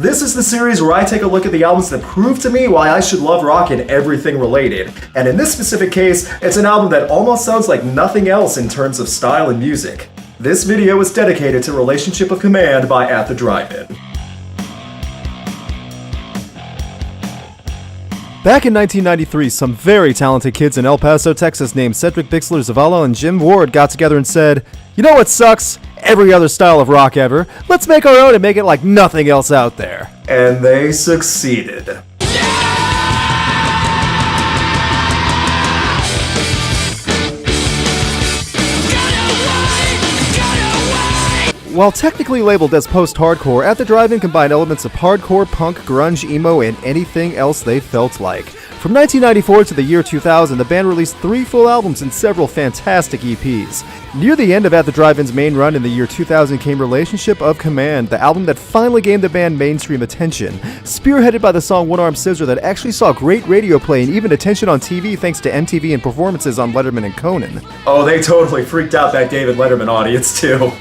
This is the series where I take a look at the albums that prove to me why I should love rock and everything related. And in this specific case, it's an album that almost sounds like nothing else in terms of style and music. This video is dedicated to Relationship of Command by At the Drive-In. Back in 1993, some very talented kids in El Paso, Texas named Cedric Bixler-Zavala and Jim Ward got together and said, "You know what sucks? Every other style of rock ever. Let's make our own and make it like nothing else out there." And they succeeded. While technically labeled as post-hardcore, At the Drive-In combined elements of hardcore, punk, grunge, emo, and anything else they felt like. From 1994 to the year 2000, the band released 3 full albums and several fantastic EPs. Near the end of At the Drive-In's main run in the year 2000 came Relationship of Command, the album that finally gained the band mainstream attention. Spearheaded by the song One-Armed Scissor that actually saw great radio play and even attention on TV thanks to MTV and performances on Letterman and Conan. Oh, they totally freaked out that David Letterman audience too.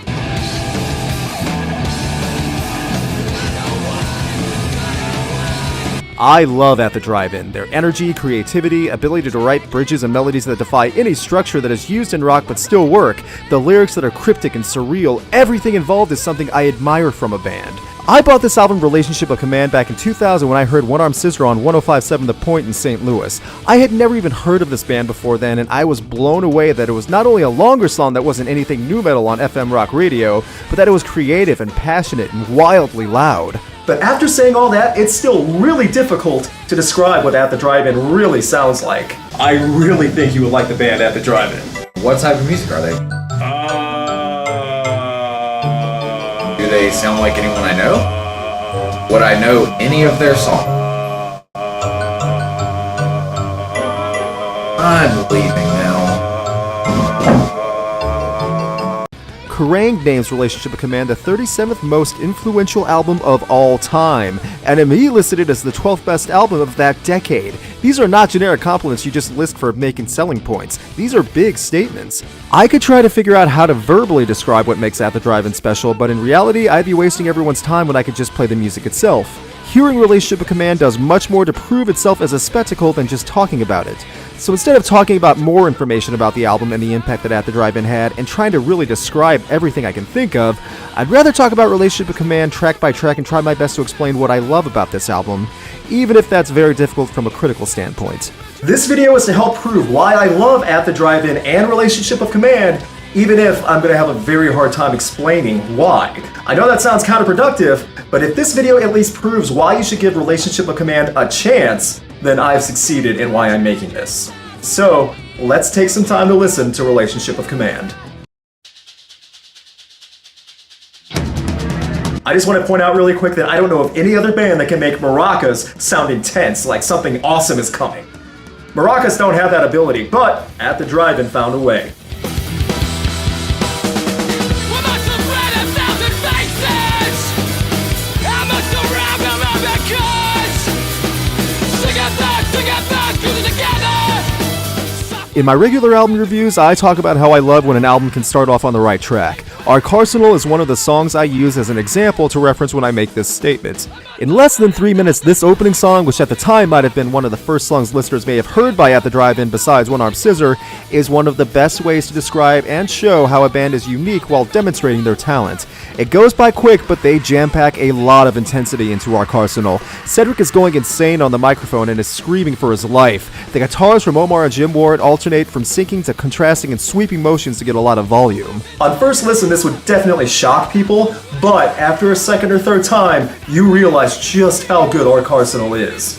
I love At the Drive-In. Their energy, creativity, ability to write bridges and melodies that defy any structure that is used in rock but still work, the lyrics that are cryptic and surreal, everything involved is something I admire from a band. I bought this album Relationship of Command back in 2000 when I heard One-Armed Scissor on 105.7 The Point in St. Louis. I had never even heard of this band before then, and I was blown away that it was not only a longer song that wasn't anything nu metal on FM rock radio, but that it was creative and passionate and wildly loud. But after saying all that, it's still really difficult to describe what At the Drive-In really sounds like. I really think you would like the band At the Drive-In. What type of music are they? Do they sound like anyone I know? Would I know any of their songs? I'm leaving now. Kerrang! Names Relationship of Command the 37th most influential album of all time. NME listed it as the 12th best album of that decade. These are not generic compliments you just list for making selling points. These are big statements. I could try to figure out how to verbally describe what makes At the Drive-In special, but in reality, I'd be wasting everyone's time when I could just play the music itself. Hearing Relationship of Command does much more to prove itself as a spectacle than just talking about it. So instead of talking about more information about the album and the impact that At the Drive-In had, and trying to really describe everything I can think of, I'd rather talk about Relationship of Command track by track and try my best to explain what I love about this album, even if that's very difficult from a critical standpoint. This video is to help prove why I love At the Drive-In and Relationship of Command, even if I'm going to have a very hard time explaining why. I know that sounds counterproductive, but if this video at least proves why you should give Relationship of Command a chance, then I've succeeded in why I'm making this. So, let's take some time to listen to Relationship of Command. I just want to point out really quick that I don't know of any other band that can make maracas sound intense, like something awesome is coming. Maracas don't have that ability, but At the Drive-In found a way. In my regular album reviews, I talk about how I love when an album can start off on the right track. Arcarsenal is one of the songs I use as an example to reference when I make this statement. In less than 3 minutes, this opening song, which at the time might have been one of the first songs listeners may have heard by At the Drive-In besides One-Armed Scissor, is one of the best ways to describe and show how a band is unique while demonstrating their talent. It goes by quick, but they jam-pack a lot of intensity into Arcarsenal. Cedric is going insane on the microphone and is screaming for his life. The guitars from Omar and Jim Ward alternate from syncing to contrasting and sweeping motions to get a lot of volume. On first listen, this would definitely shock people, but after a second or third time, you realize just how good Arcarsenal is.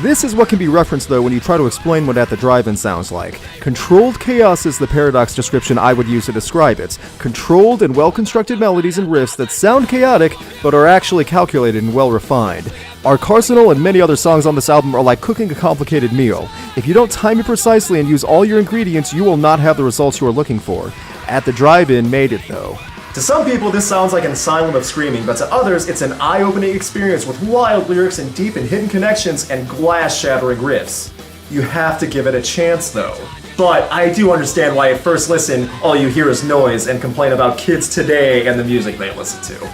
This is what can be referenced though when you try to explain what At the Drive-In sounds like. Controlled chaos is the paradox description I would use to describe it. Controlled and well-constructed melodies and riffs that sound chaotic, but are actually calculated and well-refined. Arcarsenal and many other songs on this album are like cooking a complicated meal. If you don't time it precisely and use all your ingredients, you will not have the results you are looking for. At the Drive-In made it though. To some people, this sounds like an asylum of screaming, but to others, it's an eye-opening experience with wild lyrics and deep and hidden connections and glass-shattering riffs. You have to give it a chance, though. But I do understand why at first listen, all you hear is noise and complain about kids today and the music they listen to.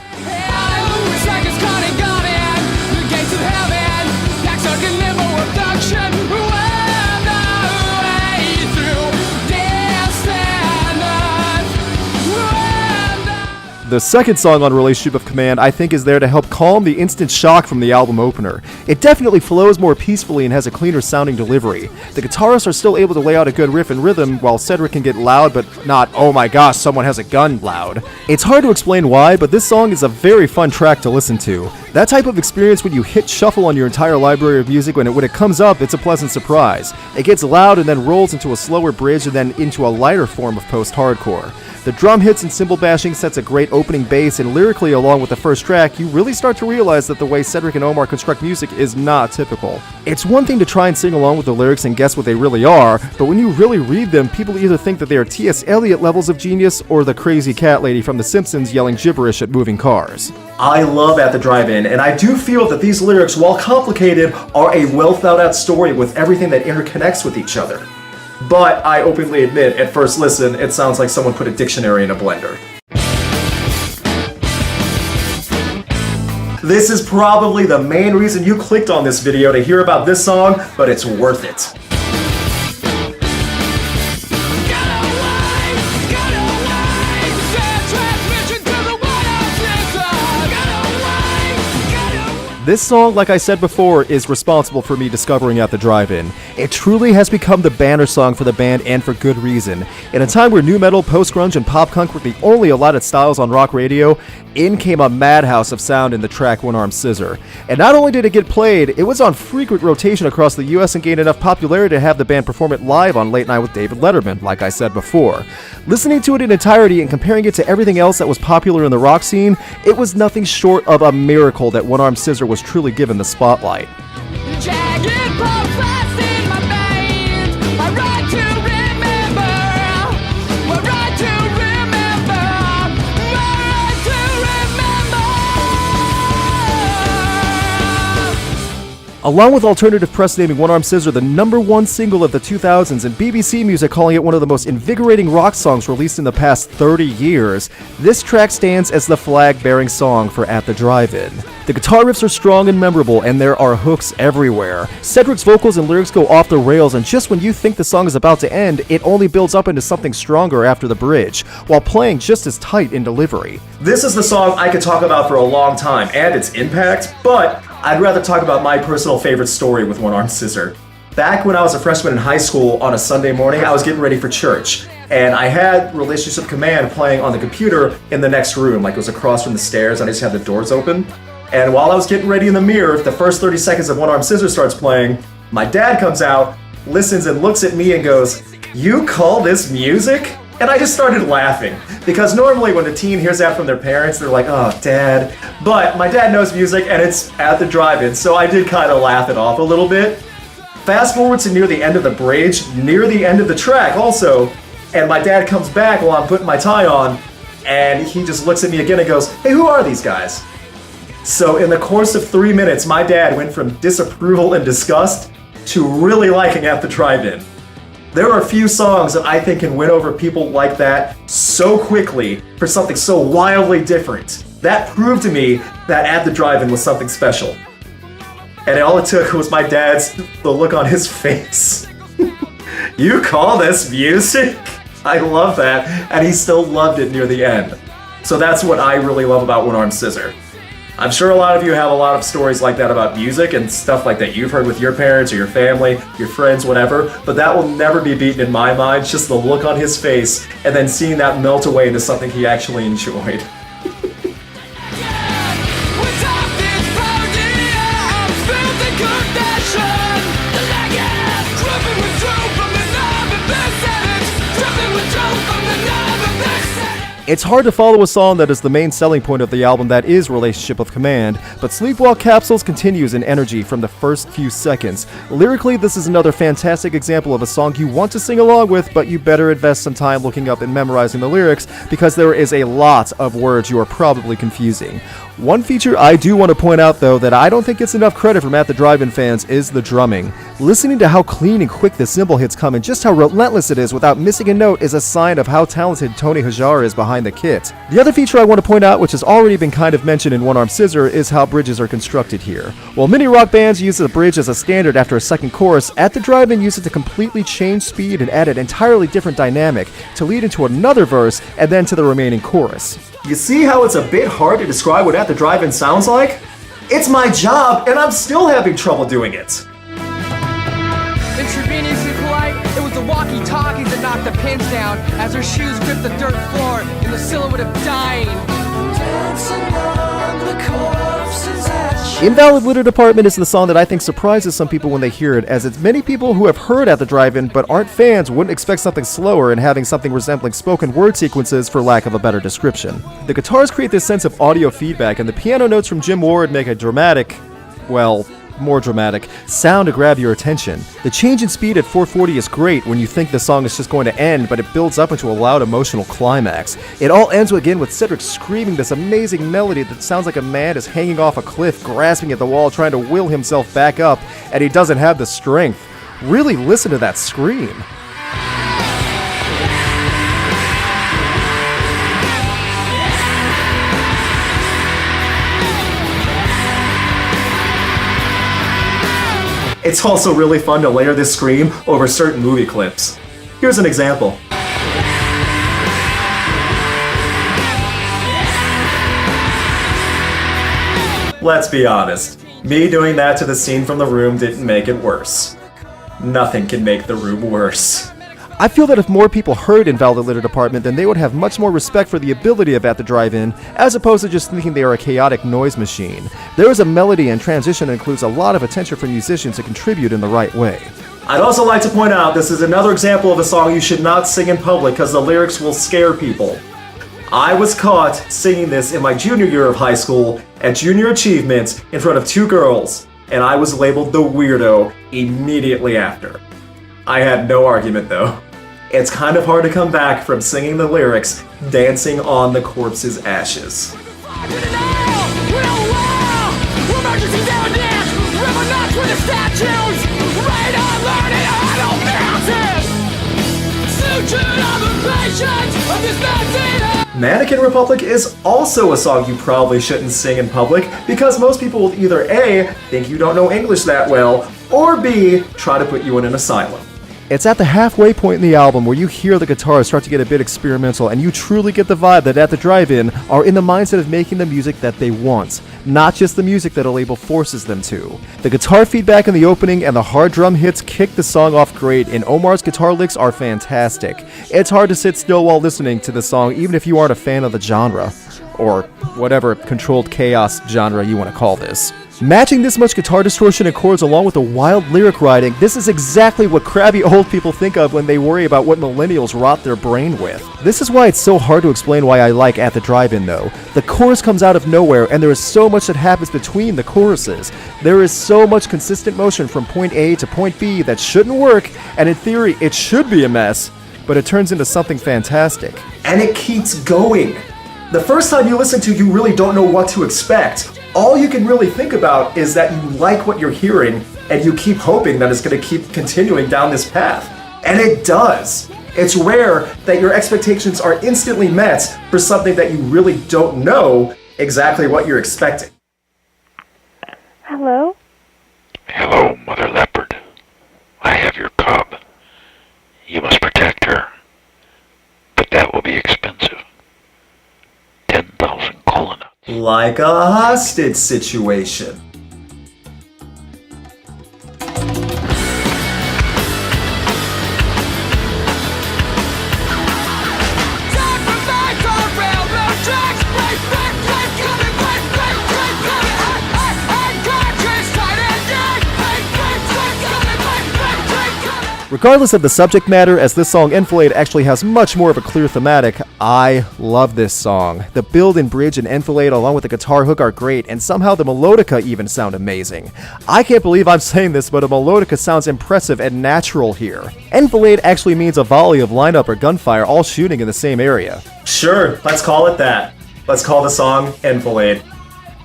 The second song on Relationship of Command I think is there to help calm the instant shock from the album opener. It definitely flows more peacefully and has a cleaner sounding delivery. The guitarists are still able to lay out a good riff and rhythm, while Cedric can get loud but not, oh my gosh, someone has a gun loud. It's hard to explain why, but this song is a very fun track to listen to. That type of experience when you hit shuffle on your entire library of music, when it comes up, it's a pleasant surprise. It gets loud and then rolls into a slower bridge and then into a lighter form of post-hardcore. The drum hits and cymbal bashing sets a great opening bass, and lyrically along with the first track, you really start to realize that the way Cedric and Omar construct music is not typical. It's one thing to try and sing along with the lyrics and guess what they really are, but when you really read them, people either think that they are T.S. Eliot levels of genius or the crazy cat lady from The Simpsons yelling gibberish at moving cars. I love At the Drive-In, and I do feel that these lyrics, while complicated, are a well thought out story with everything that interconnects with each other. But I openly admit, at first listen, it sounds like someone put a dictionary in a blender. This is probably the main reason you clicked on this video to hear about this song, but it's worth it. This song, like I said before, is responsible for me discovering At the Drive-In. It truly has become the banner song for the band, and for good reason. In a time where nu metal, post-grunge, and pop-punk were the only allotted styles on rock radio, in came a madhouse of sound in the track One-Armed Scissor. And not only did it get played, it was on frequent rotation across the US and gained enough popularity to have the band perform it live on Late Night with David Letterman, like I said before. Listening to it in entirety and comparing it to everything else that was popular in the rock scene, it was nothing short of a miracle that One-Armed Scissor was truly given the spotlight. Along with alternative press naming One-Armed Scissor the #1 single of the 2000s and BBC Music calling it one of the most invigorating rock songs released in the past 30 years, this track stands as the flag-bearing song for At the Drive-In. The guitar riffs are strong and memorable, and there are hooks everywhere. Cedric's vocals and lyrics go off the rails, and just when you think the song is about to end, it only builds up into something stronger after the bridge, while playing just as tight in delivery. This is the song I could talk about for a long time, and its impact, but I'd rather talk about my personal favorite story with One-Armed Scissor. Back when I was a freshman in high school on a Sunday morning, I was getting ready for church, and I had Relationship Command playing on the computer in the next room, like it was across from the stairs, and I just had the doors open. And while I was getting ready in the mirror, the first 30 seconds of One-Armed Scissor starts playing, my dad comes out, listens and looks at me and goes, "You call this music?" And I just started laughing, because normally when a teen hears that from their parents, they're like, "Oh, Dad." But my dad knows music, and it's At the Drive-In, so I did kind of laugh it off a little bit. Fast forward to near the end of the bridge, near the end of the track also, and my dad comes back while I'm putting my tie on, and he just looks at me again and goes, "Hey, who are these guys?" So in the course of 3 minutes, my dad went from disapproval and disgust to really liking At the Drive-In. There are a few songs that I think can win over people like that so quickly for something so wildly different. That proved to me that At the Drive-In was something special. And all it took was my dad's, the look on his face. "You call this music?" I love that, and he still loved it near the end. So that's what I really love about One-Armed Scissor. I'm sure a lot of you have a lot of stories like that about music and stuff like that you've heard with your parents or your family, your friends, whatever, but that will never be beaten in my mind, just the look on his face and then seeing that melt away into something he actually enjoyed. It's hard to follow a song that is the main selling point of the album that is Relationship of Command, but Sleepwalk Capsules continues in energy from the first few seconds. Lyrically, this is another fantastic example of a song you want to sing along with, but you better invest some time looking up and memorizing the lyrics because there is a lot of words you are probably confusing. One feature I do want to point out, though, that I don't think gets enough credit from At the Drive-In fans is the drumming. Listening to how clean and quick the cymbal hits come and just how relentless it is without missing a note is a sign of how talented Tony Hajar is behind the kit. The other feature I want to point out, which has already been kind of mentioned in One Arm Scissor, is how bridges are constructed here. While many rock bands use a bridge as a standard after a second chorus, At the Drive-In uses it to completely change speed and add an entirely different dynamic to lead into another verse and then to the remaining chorus. You see how it's a bit hard to describe what At the Drive-In sounds like? It's my job, and I'm still having trouble doing it. Intravenously polite, it was the walkie-talkies that knocked the pins down as her shoes gripped the dirt floor in the silhouette of dying. Dancing on the corpses at Invalid Litter Department is the song that I think surprises some people when they hear it, as it's many people who have heard At the Drive-In but aren't fans wouldn't expect something slower and having something resembling spoken word sequences for lack of a better description. The guitars create this sense of audio feedback, and the piano notes from Jim Ward make a dramatic, well, more dramatic, sound to grab your attention. The change in speed at 440 is great when you think the song is just going to end, but it builds up into a loud emotional climax. It all ends again with Cedric screaming this amazing melody that sounds like a man is hanging off a cliff, grasping at the wall, trying to will himself back up, and he doesn't have the strength. Really listen to that scream. It's also really fun to layer this scream over certain movie clips. Here's an example. Let's be honest, me doing that to the scene from The Room didn't make it worse. Nothing can make The Room worse. I feel that if more people heard Invalid Litter Department, then they would have much more respect for the ability of At the Drive-In, as opposed to just thinking they are a chaotic noise machine. There is a melody and transition that includes a lot of attention for musicians to contribute in the right way. I'd also like to point out this is another example of a song you should not sing in public because the lyrics will scare people. I was caught singing this in my junior year of high school at Junior Achievement in front of 2 girls, and I was labeled the weirdo immediately after. I had no argument though. It's kind of hard to come back from singing the lyrics, dancing on the corpse's ashes. Mannequin Republic is also a song you probably shouldn't sing in public because most people will either A, think you don't know English that well, or B, try to put you in an asylum. It's at the halfway point in the album where you hear the guitars start to get a bit experimental and you truly get the vibe that At the Drive-In are in the mindset of making the music that they want, not just the music that a label forces them to. The guitar feedback in the opening and the hard drum hits kick the song off great, and Omar's guitar licks are fantastic. It's hard to sit still while listening to the song even if you aren't a fan of the genre, or whatever controlled chaos genre you want to call this. Matching this much guitar distortion and chords along with the wild lyric writing, this is exactly what crabby old people think of when they worry about what millennials rot their brain with. This is why it's so hard to explain why I like At the Drive-In though. The chorus comes out of nowhere and there is so much that happens between the choruses. There is so much consistent motion from point A to point B that shouldn't work, and in theory it should be a mess, but it turns into something fantastic. And it keeps going. The first time you listen to, you really don't know what to expect. All you can really think about is that you like what you're hearing, and you keep hoping that it's going to keep continuing down this path. And it does. It's rare that your expectations are instantly met for something that you really don't know exactly what you're expecting. Hello? Hello, Mother Leopard. I have your cub. You must protect her. But that will be expensive. 10,000 colonists. Like a hostage situation. Regardless of the subject matter, as this song Enfilade actually has much more of a clear thematic, I love this song. The build and bridge in Enfilade along with the guitar hook are great, and somehow the melodica even sound amazing. I can't believe I'm saying this, but a melodica sounds impressive and natural here. Enfilade actually means a volley of lineup or gunfire all shooting in the same area. Sure, let's call it that. Let's call the song Enfilade.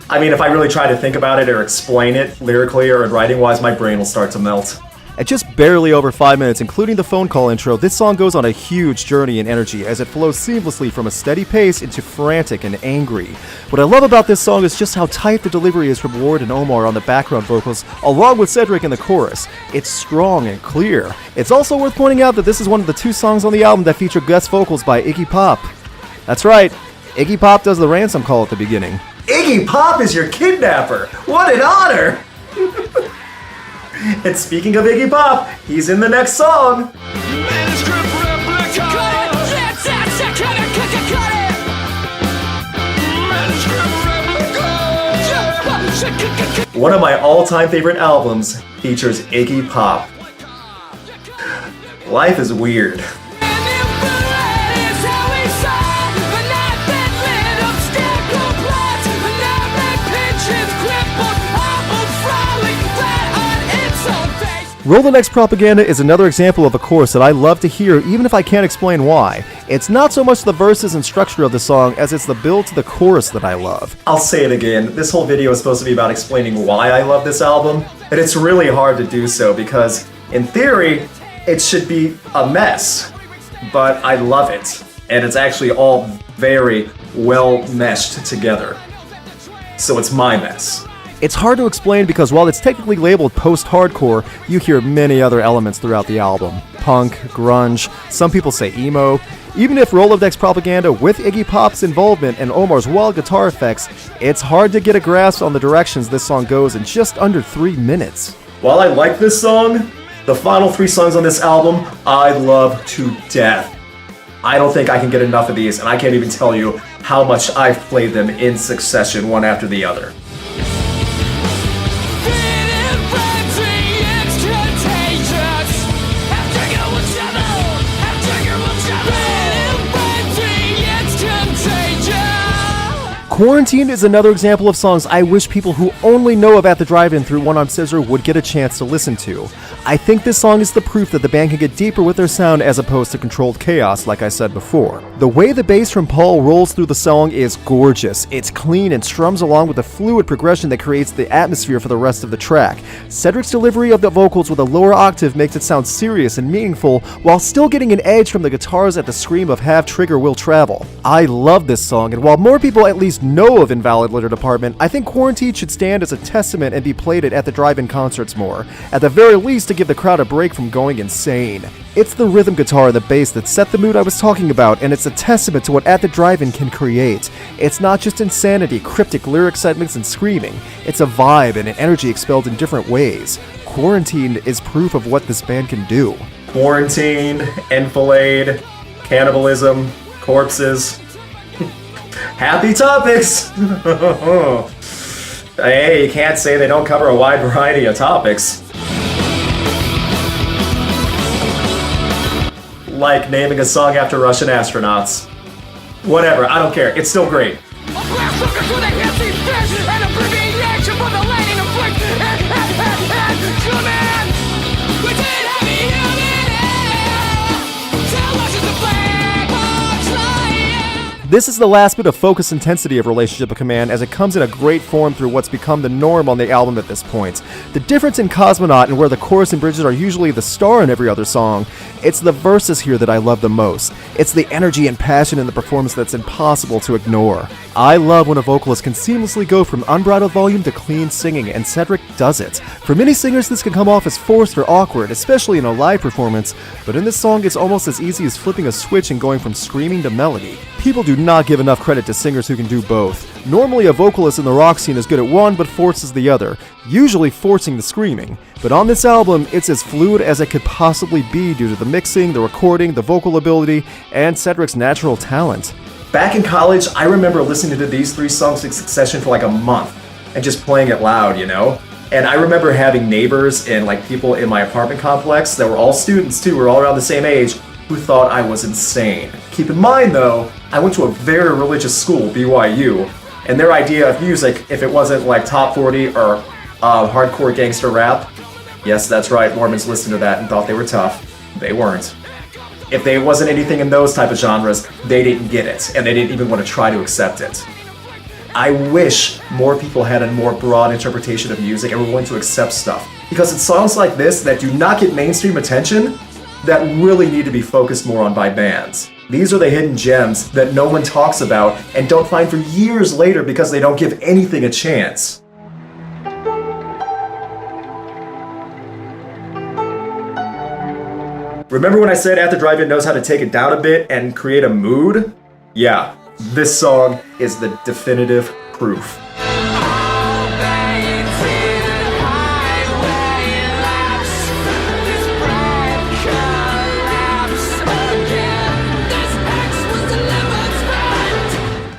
I mean, if I really try to think about it or explain it lyrically or writing-wise, my brain will start to melt. At just barely over 5 minutes, including the phone call intro, this song goes on a huge journey in energy as it flows seamlessly from a steady pace into frantic and angry. What I love about this song is just how tight the delivery is from Ward and Omar on the background vocals, along with Cedric in the chorus. It's strong and clear. It's also worth pointing out that this is one of the 2 songs on the album that feature guest vocals by Iggy Pop. That's right, Iggy Pop does the ransom call at the beginning. Iggy Pop is your kidnapper! What an honor! And speaking of Iggy Pop, he's in the next song. One of my all-time favorite albums features Iggy Pop. Life is weird. Rolodex Propaganda is another example of a chorus that I love to hear even if I can't explain why. It's not so much the verses and structure of the song as it's the build to the chorus that I love. I'll say it again, this whole video is supposed to be about explaining why I love this album, and it's really hard to do so because, in theory, it should be a mess, but I love it, and it's actually all very well meshed together. So it's my mess. It's hard to explain because while it's technically labeled post-hardcore, you hear many other elements throughout the album. Punk, grunge, some people say emo. Even if Rolodex Propaganda with Iggy Pop's involvement and Omar's wild guitar effects, it's hard to get a grasp on the directions this song goes in just under 3 minutes. While I like this song, the final 3 songs on this album, I love to death. I don't think I can get enough of these, and I can't even tell you how much I've played them in succession, one after the other. Quarantine is another example of songs I wish people who only know of At the Drive-In through One on Scissor would get a chance to listen to. I think this song is the proof that the band can get deeper with their sound as opposed to controlled chaos, like I said before. The way the bass from Paul rolls through the song is gorgeous. It's clean and strums along with a fluid progression that creates the atmosphere for the rest of the track. Cedric's delivery of the vocals with a lower octave makes it sound serious and meaningful, while still getting an edge from the guitars at the scream of Have Trigger Will Travel. I love this song, and while more people at least know of Invalid Litter Department, I think Quarantine should stand as a testament and be played at the drive-in concerts more, at the very least to give the crowd a break from going insane. It's the rhythm guitar and the bass that set the mood I was talking about, and it's a testament to what At the Drive-In can create. It's not just insanity, cryptic lyric segments, and screaming. It's a vibe and an energy expelled in different ways. Quarantine is proof of what this band can do. Quarantine, Enfilade, cannibalism, corpses. Happy topics! Hey, you can't say they don't cover a wide variety of topics. Like naming a song after Russian astronauts. Whatever, I don't care, it's still great. This is the last bit of focus intensity of Relationship of Command as it comes in a great form through what's become the norm on the album at this point. The difference in Cosmonaut and where the chorus and bridges are usually the star in every other song, it's the verses here that I love the most. It's the energy and passion in the performance that's impossible to ignore. I love when a vocalist can seamlessly go from unbridled volume to clean singing, and Cedric does it. For many singers this can come off as forced or awkward, especially in a live performance, but in this song it's almost as easy as flipping a switch and going from screaming to melody. People do not give enough credit to singers who can do both. Normally a vocalist in the rock scene is good at one but forces the other, usually forcing the screaming. But on this album, it's as fluid as it could possibly be due to the mixing, the recording, the vocal ability, and Cedric's natural talent. Back in college, I remember listening to these 3 songs in succession for like a month and just playing it loud, you know? And I remember having neighbors and like people in my apartment complex that were all students too, were all around the same age, who thought I was insane. Keep in mind though, I went to a very religious school, BYU, and their idea of music, if it wasn't like top 40 or hardcore gangster rap, yes, that's right, Mormons listened to that and thought they were tough. They weren't. If there wasn't anything in those type of genres, they didn't get it, and they didn't even want to try to accept it. I wish more people had a more broad interpretation of music and were willing to accept stuff. Because it's songs like this that do not get mainstream attention that really need to be focused more on by bands. These are the hidden gems that no one talks about and don't find for years later because they don't give anything a chance. Remember when I said At the Drive-In knows how to take it down a bit and create a mood? Yeah, this song is the definitive proof.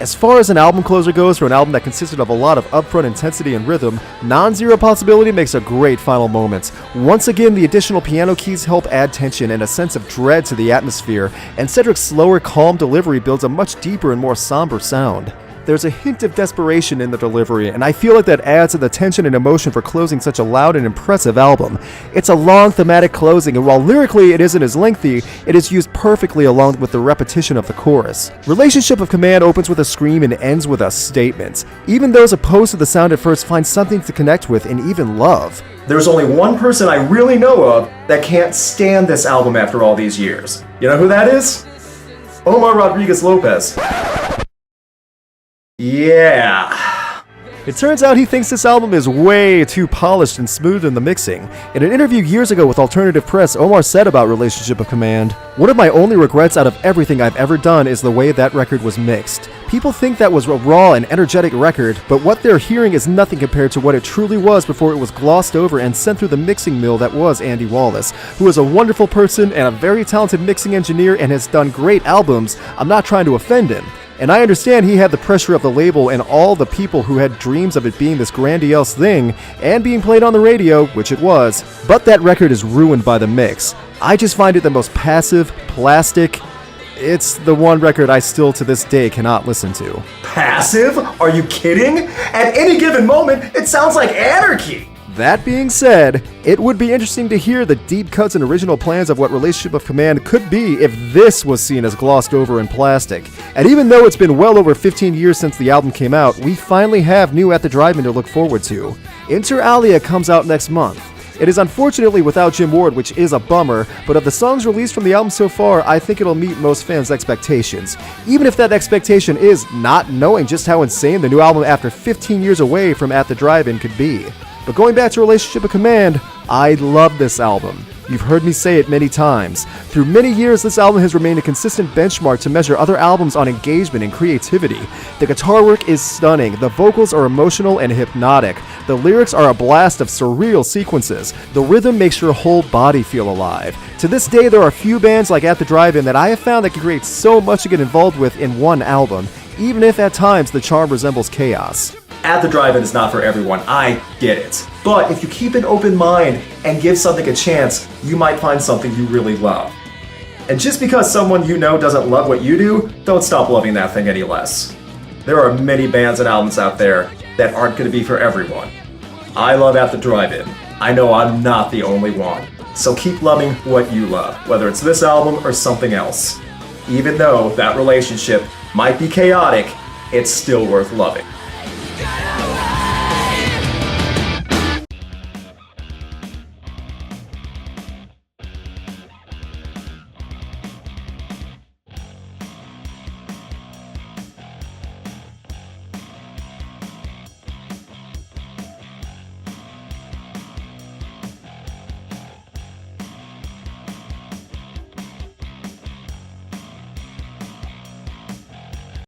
As far as an album closer goes for an album that consisted of a lot of upfront intensity and rhythm, Non-Zero Possibility makes a great final moment. Once again, the additional piano keys help add tension and a sense of dread to the atmosphere, and Cedric's slower, calm delivery builds a much deeper and more somber sound. There's a hint of desperation in the delivery, and I feel like that adds to the tension and emotion for closing such a loud and impressive album. It's a long thematic closing, and while lyrically it isn't as lengthy, it is used perfectly along with the repetition of the chorus. Relationship of Command opens with a scream and ends with a statement. Even those opposed to the sound at first find something to connect with and even love. There's only one person I really know of that can't stand this album after all these years. You know who that is? Rodriguez-Lopes. Yeah. It turns out he thinks this album is way too polished and smooth in the mixing. In an interview years ago with Alternative Press, Omar said about Relationship of Command, "One of my only regrets out of everything I've ever done is the way that record was mixed. People think that was a raw and energetic record, but what they're hearing is nothing compared to what it truly was before it was glossed over and sent through the mixing mill that was Andy Wallace, who is a wonderful person and a very talented mixing engineer and has done great albums. I'm not trying to offend him. And I understand he had the pressure of the label and all the people who had dreams of it being this grandiose thing and being played on the radio, which it was, but that record is ruined by the mix. I just find it the most passive, plastic. It's the one record I still to this day cannot listen to." Passive? Are you kidding? At any given moment, it sounds like anarchy! That being said, it would be interesting to hear the deep cuts and original plans of what Relationship of Command could be if this was seen as glossed over and plastic. And even though it's been well over 15 years since the album came out, we finally have new At the Drive-In to look forward to. Inter Alia comes out next month. It is unfortunately without Jim Ward, which is a bummer, but of the songs released from the album so far, I think it'll meet most fans' expectations. Even if that expectation is not knowing just how insane the new album after 15 years away from At the Drive-In could be. But going back to Relationship of Command, I love this album. You've heard me say it many times. Through many years, this album has remained a consistent benchmark to measure other albums on engagement and creativity. The guitar work is stunning, the vocals are emotional and hypnotic, the lyrics are a blast of surreal sequences, the rhythm makes your whole body feel alive. To this day, there are few bands like At the Drive-In that I have found that can create so much to get involved with in one album, even if at times the charm resembles chaos. At the Drive-In is not for everyone, I get it. But if you keep an open mind and give something a chance, you might find something you really love. And just because someone you know doesn't love what you do, don't stop loving that thing any less. There are many bands and albums out there that aren't going to be for everyone. I love At the Drive-In. I know I'm not the only one. So keep loving what you love, whether it's this album or something else. Even though that relationship might be chaotic, it's still worth loving.